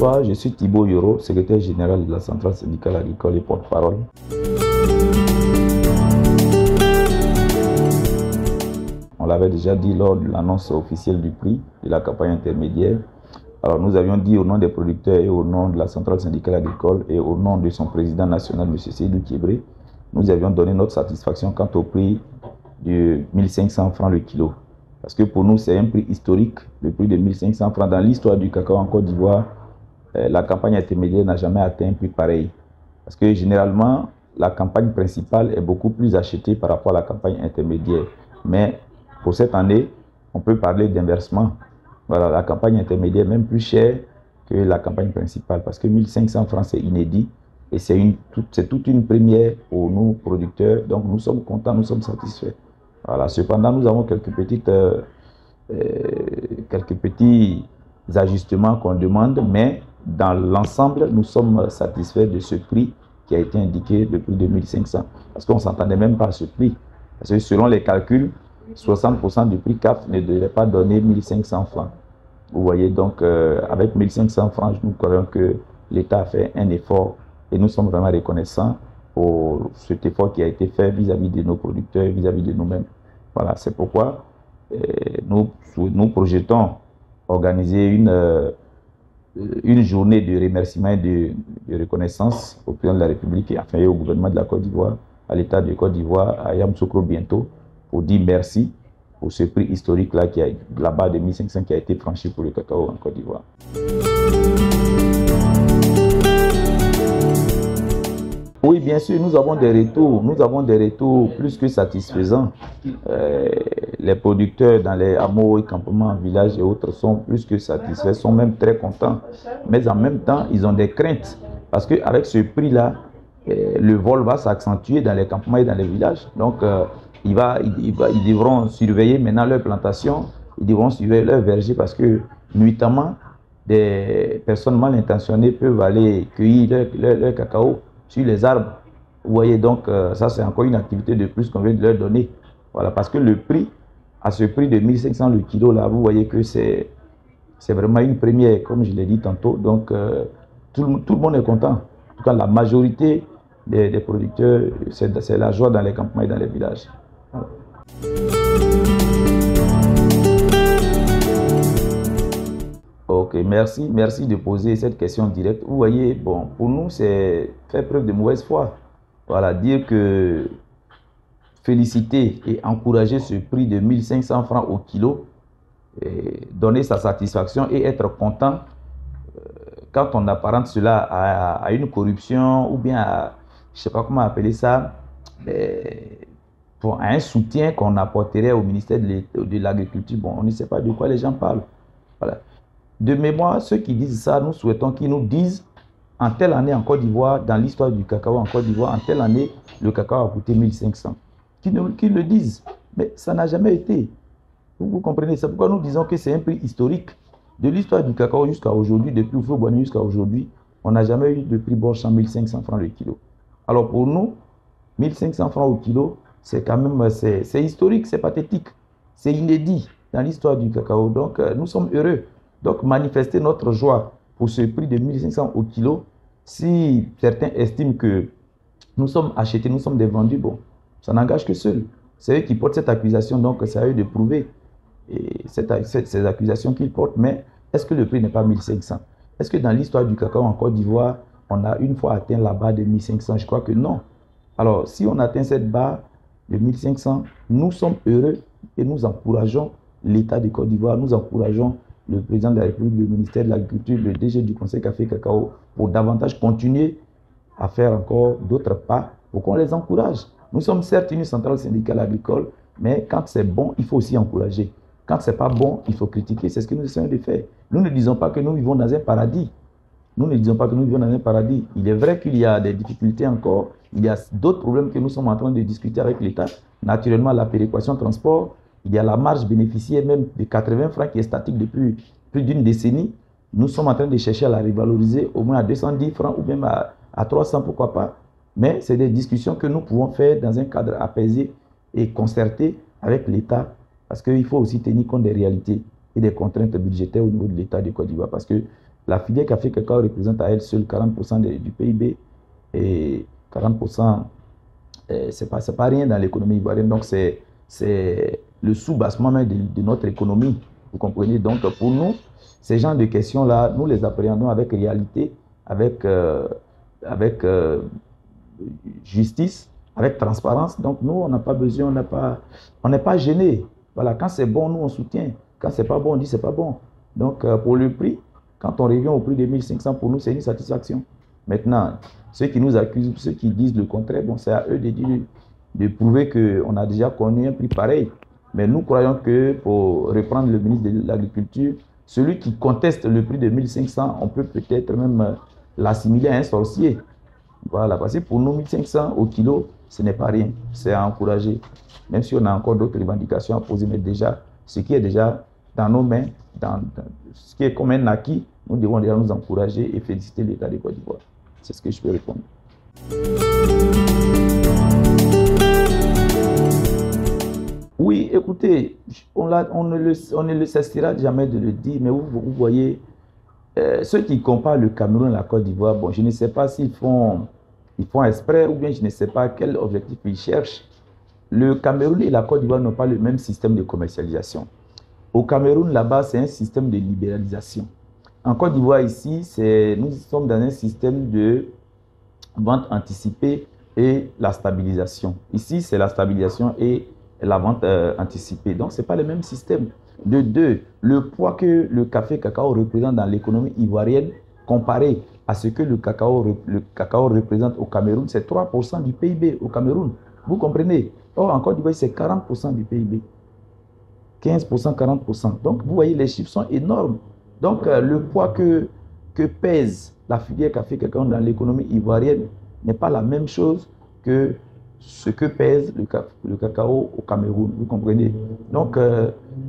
Bonsoir, je suis Thibaut Yoro, secrétaire général de la Centrale syndicale agricole et porte-parole. On l'avait déjà dit lors de l'annonce officielle du prix de la campagne intermédiaire. Alors nous avions dit au nom des producteurs et au nom de la Centrale syndicale agricole et au nom de son président national, M. Seydou Kébré, nous avions donné notre satisfaction quant au prix de 1500 francs le kilo. Parce que pour nous, c'est un prix historique, le prix de 1500 francs. Dans l'histoire du cacao en Côte d'Ivoire, la campagne intermédiaire n'a jamais atteint un prix pareil. Parce que généralement, la campagne principale est beaucoup plus achetée par rapport à la campagne intermédiaire. Mais pour cette année, on peut parler d'inversement. Voilà, la campagne intermédiaire est même plus chère que la campagne principale. Parce que 1500 francs, c'est inédit. Et c'est toute une première pour nous, producteurs. Donc nous sommes contents, nous sommes satisfaits. Voilà. Cependant, nous avons quelques petits ajustements qu'on demande, mais dans l'ensemble, nous sommes satisfaits de ce prix qui a été indiqué, le prix de 1500. Parce qu'on ne s'entendait même pas à ce prix. Parce que selon les calculs, 60% du prix CAF ne devait pas donner 1500 francs. Vous voyez, donc avec 1500 francs, nous croyons que l'État a fait un effort et nous sommes vraiment reconnaissants pour cet effort qui a été fait vis-à-vis de nos producteurs, vis-à-vis de nous-mêmes. Voilà, c'est pourquoi nous projetons organiser une journée de remerciement et de reconnaissance au président de la République et enfin au gouvernement de la Côte d'Ivoire, à l'État de Côte d'Ivoire, à Yamoussoukro bientôt, pour dire merci pour ce prix historique-là, qui a là-bas de 1500 qui a été franchi pour le cacao en Côte d'Ivoire. Oui, bien sûr, nous avons des retours plus que satisfaisants. Les producteurs dans les hameaux et campements, villages et autres sont plus que satisfaits, sont même très contents. Mais en même temps, ils ont des craintes. Parce qu'avec ce prix-là, le vol va s'accentuer dans les campements et dans les villages. Donc, ils devront surveiller maintenant leur plantation, ils devront surveiller leur verger parce que, nuitamment, des personnes mal intentionnées peuvent aller cueillir leur cacao sur les arbres. Vous voyez, donc ça c'est encore une activité de plus qu'on vient de leur donner. Voilà, parce que le prix, à ce prix de 1500 le kilo là, vous voyez que c'est vraiment une première, comme je l'ai dit tantôt. Donc tout le monde est content. En tout cas, la majorité des producteurs, c'est la joie dans les campements et dans les villages. Voilà. Ok, merci de poser cette question directe. Vous voyez, bon, pour nous, c'est faire preuve de mauvaise foi. Voilà, dire que féliciter et encourager ce prix de 1500 francs au kilo, et donner sa satisfaction et être content quand on apparente cela à une corruption ou bien à, je ne sais pas comment appeler ça, à un soutien qu'on apporterait au ministère de l'Agriculture. Bon, on ne sait pas de quoi les gens parlent. Voilà. De mémoire, ceux qui disent ça, nous souhaitons qu'ils nous disent en telle année en Côte d'Ivoire, dans l'histoire du cacao en Côte d'Ivoire, en telle année, le cacao a coûté 1500. Qu'ils le disent. Mais ça n'a jamais été. Vous comprenez? C'est pourquoi nous disons que c'est un prix historique. De l'histoire du cacao jusqu'à aujourd'hui, depuis Oufou-Boigny jusqu'à aujourd'hui, on n'a jamais eu de prix Bosch à 1500 francs le kilo. Alors pour nous, 1500 francs au kilo, c'est quand même, c'est historique, c'est pathétique. C'est inédit dans l'histoire du cacao. Donc nous sommes heureux. Donc, manifester notre joie pour ce prix de 1500 au kilo, si certains estiment que nous sommes achetés, nous sommes des vendus, bon, ça n'engage que seuls. C'est eux qui portent cette accusation, donc c'est à eux de prouver ces accusations qu'ils portent. Mais est-ce que le prix n'est pas 1500? Est-ce que dans l'histoire du cacao en Côte d'Ivoire, on a une fois atteint la barre de 1500? Je crois que non. Alors, si on atteint cette barre de 1500, nous sommes heureux et nous encourageons l'État de Côte d'Ivoire, nous encourageons le président de la République, le ministère de l'Agriculture, le DG du Conseil Café et Cacao, pour davantage continuer à faire encore d'autres pas pour qu'on les encourage. Nous sommes certes une centrale syndicale agricole, mais quand c'est bon, il faut aussi encourager. Quand c'est pas bon, il faut critiquer. C'est ce que nous essayons de faire. Nous ne disons pas que nous vivons dans un paradis. Nous ne disons pas que nous vivons dans un paradis. Il est vrai qu'il y a des difficultés encore. Il y a d'autres problèmes que nous sommes en train de discuter avec l'État. Naturellement, la péréquation transport. Il y a la marge bénéficiaire même de 80 francs qui est statique depuis plus d'une décennie. Nous sommes en train de chercher à la revaloriser au moins à 210 francs ou même à 300, pourquoi pas. Mais c'est des discussions que nous pouvons faire dans un cadre apaisé et concerté avec l'État, parce qu'il faut aussi tenir compte des réalités et des contraintes budgétaires au niveau de l'État de Côte d'Ivoire. Parce que La filière café-cacao représente à elle seule 40% du PIB et 40%, c'est pas rien dans l'économie ivoirienne. Donc, c'est le sous-bassement même de notre économie. Vous comprenez? Donc, pour nous, ces genres de questions-là, nous les appréhendons avec réalité, avec justice, avec transparence. Donc, nous, on n'a pas besoin, on n'est pas gêné. Voilà, quand c'est bon, nous, on soutient. Quand c'est pas bon, on dit c'est pas bon. Donc, pour le prix, quand on revient au prix de 1500, pour nous, c'est une satisfaction. Maintenant, ceux qui nous accusent, ceux qui disent le contraire, bon, c'est à eux de dire, de prouver qu'on a déjà connu un prix pareil. Mais nous croyons que, pour reprendre le ministre de l'Agriculture, celui qui conteste le prix de 1500, on peut peut-être même l'assimiler à un sorcier. Voilà, parce que pour nous, 1500 au kilo, ce n'est pas rien. C'est à encourager. Même si on a encore d'autres revendications à poser, mais déjà, ce qui est déjà dans nos mains, ce qui est comme un acquis, nous devons déjà nous encourager et féliciter l'État de Côte d'Ivoire. C'est ce que je peux répondre. Oui, écoutez, on ne le cessera jamais de le dire, mais vous voyez, ceux qui comparent le Cameroun à la Côte d'Ivoire, bon, je ne sais pas s'ils font exprès ou bien je ne sais pas quel objectif ils cherchent. Le Cameroun et la Côte d'Ivoire n'ont pas le même système de commercialisation. Au Cameroun, là-bas, c'est un système de libéralisation. En Côte d'Ivoire, ici, nous sommes dans un système de vente anticipée et la stabilisation. Ici, c'est la stabilisation et la vente anticipée. Donc, ce n'est pas le même système. De deux, le poids que le café-cacao représente dans l'économie ivoirienne comparé à ce que le cacao représente au Cameroun, c'est 3% du PIB au Cameroun. Vous comprenez? Or, en Côte d'Ivoire, c'est 40% du PIB. 15%, 40%. Donc, vous voyez, les chiffres sont énormes. Donc, le poids que pèse la filière café-cacao dans l'économie ivoirienne n'est pas la même chose que ce que pèse le cacao au Cameroun. Vous comprenez? Donc,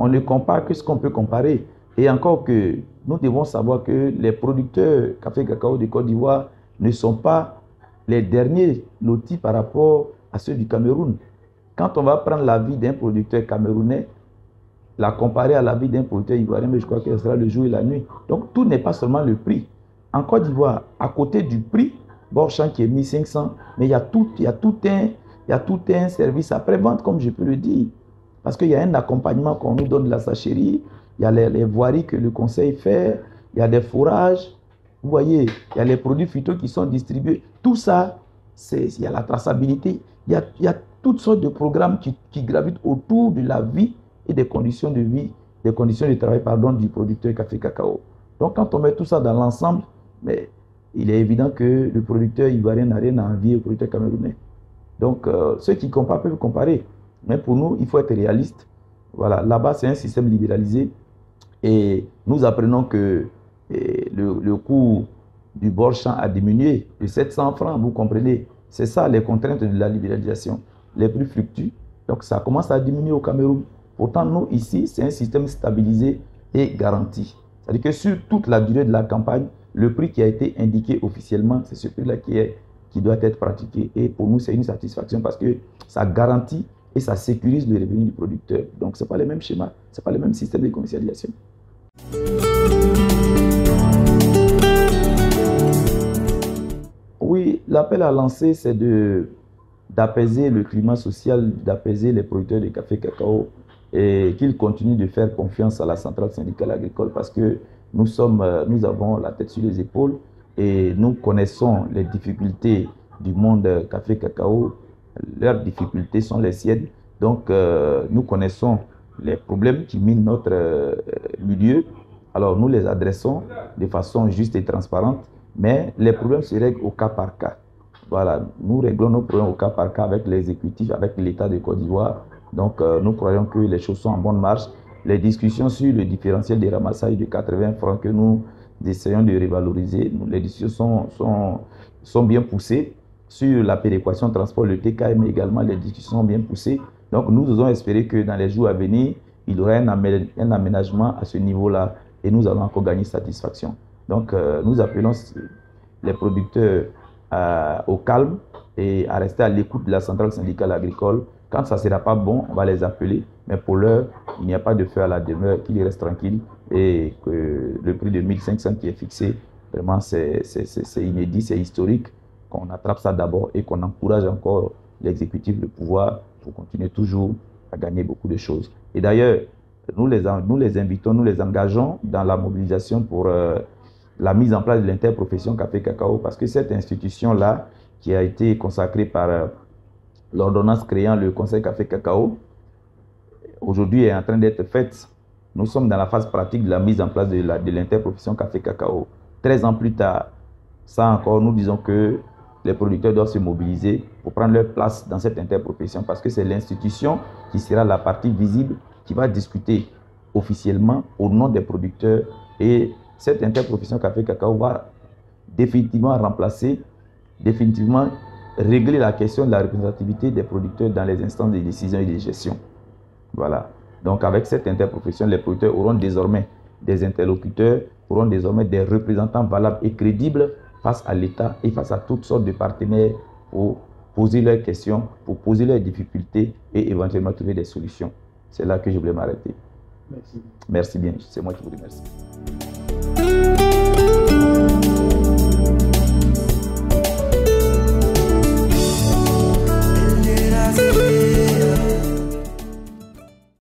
on ne compare que ce qu'on peut comparer. Et encore que nous devons savoir que les producteurs café-cacao de Côte d'Ivoire ne sont pas les derniers lotis par rapport à ceux du Cameroun. Quand on va prendre la vie d'un producteur camerounais, la comparer à la vie d'un producteur ivoirien, mais je crois que ce sera le jour et la nuit. Donc, tout n'est pas seulement le prix. En Côte d'Ivoire, à côté du prix, Borchamp qui est 1500, mais il y a tout un service après-vente, comme je peux le dire. Parce qu'il y a un accompagnement qu'on nous donne de la sachérie, il y a les voiries que le conseil fait, il y a des fourrages, vous voyez, il y a les produits phyto qui sont distribués. Tout ça, il y a la traçabilité, il y a toutes sortes de programmes qui gravitent autour de la vie et des conditions de vie, des conditions de travail, pardon, du producteur café-cacao. Donc, quand on met tout ça dans l'ensemble, mais il est évident que le producteur ivoirien n'a rien à envier au producteur camerounais. Donc, ceux qui comparent peuvent comparer. Mais pour nous, il faut être réaliste. Voilà, là-bas, c'est un système libéralisé. Et nous apprenons que le coût du Borchamp a diminué de 700 francs, vous comprenez. C'est ça les contraintes de la libéralisation. Les prix fluctuent. Donc, ça commence à diminuer au Cameroun. Pourtant, nous, ici, c'est un système stabilisé et garanti. C'est-à-dire que sur toute la durée de la campagne, le prix qui a été indiqué officiellement, c'est ce prix-là qui doit être pratiqué. Et pour nous, c'est une satisfaction parce que ça garantit et ça sécurise le revenu du producteur. Donc, ce n'est pas le même schéma, ce n'est pas le même système de commercialisation. Oui, l'appel à lancer, c'est d'apaiser le climat social, d'apaiser les producteurs de café-cacao et qu'ils continuent de faire confiance à la centrale syndicale agricole parce que nous avons la tête sur les épaules et nous connaissons les difficultés du monde café-cacao. Leurs difficultés sont les siennes. Donc, nous connaissons les problèmes qui minent notre milieu. Alors, nous les adressons de façon juste et transparente, mais les problèmes se règlent au cas par cas. Voilà, nous réglons nos problèmes au cas par cas avec l'exécutif, avec l'État de Côte d'Ivoire. Donc, nous croyons que les choses sont en bonne marche. Les discussions sur le différentiel des ramassages de 80 francs que nous essayons de revaloriser, les discussions sont bien poussées. Sur la péréquation transport, le TKM également, les discussions sont bien poussées. Donc, nous osons espérer que dans les jours à venir, il y aura un aménagement à ce niveau-là et nous allons encore gagner satisfaction. Donc, nous appelons les producteurs au calme et à rester à l'écoute de la centrale syndicale agricole Quand ça ne sera pas bon, on va les appeler. Mais pour l'heure, il n'y a pas de feu à la demeure, qu'ils restent tranquilles et que le prix de 1500 qui est fixé, vraiment, c'est inédit, c'est historique. Qu'on attrape ça d'abord et qu'on encourage encore l'exécutif, le pouvoir, pour continuer toujours à gagner beaucoup de choses. Et d'ailleurs, nous les invitons, nous les engageons dans la mobilisation pour la mise en place de l'interprofession Café Cacao, parce que cette institution-là, qui a été consacrée par l'ordonnance créant le Conseil Café Cacao, aujourd'hui est en train d'être faite. Nous sommes dans la phase pratique de la mise en place de l'interprofession Café Cacao. 13 ans plus tard, ça encore, nous disons que les producteurs doivent se mobiliser pour prendre leur place dans cette interprofession, parce que c'est l'institution qui sera la partie visible qui va discuter officiellement au nom des producteurs, et cette interprofession Café Cacao va définitivement remplacer, définitivement régler la question de la représentativité des producteurs dans les instances de décision et de gestion. Voilà. Donc avec cette interprofession, les producteurs auront désormais des interlocuteurs, auront désormais des représentants valables et crédibles face à l'État et face à toutes sortes de partenaires pour poser leurs questions, pour poser leurs difficultés et éventuellement trouver des solutions. C'est là que je voulais m'arrêter. Merci. Merci bien, c'est moi qui vous remercie.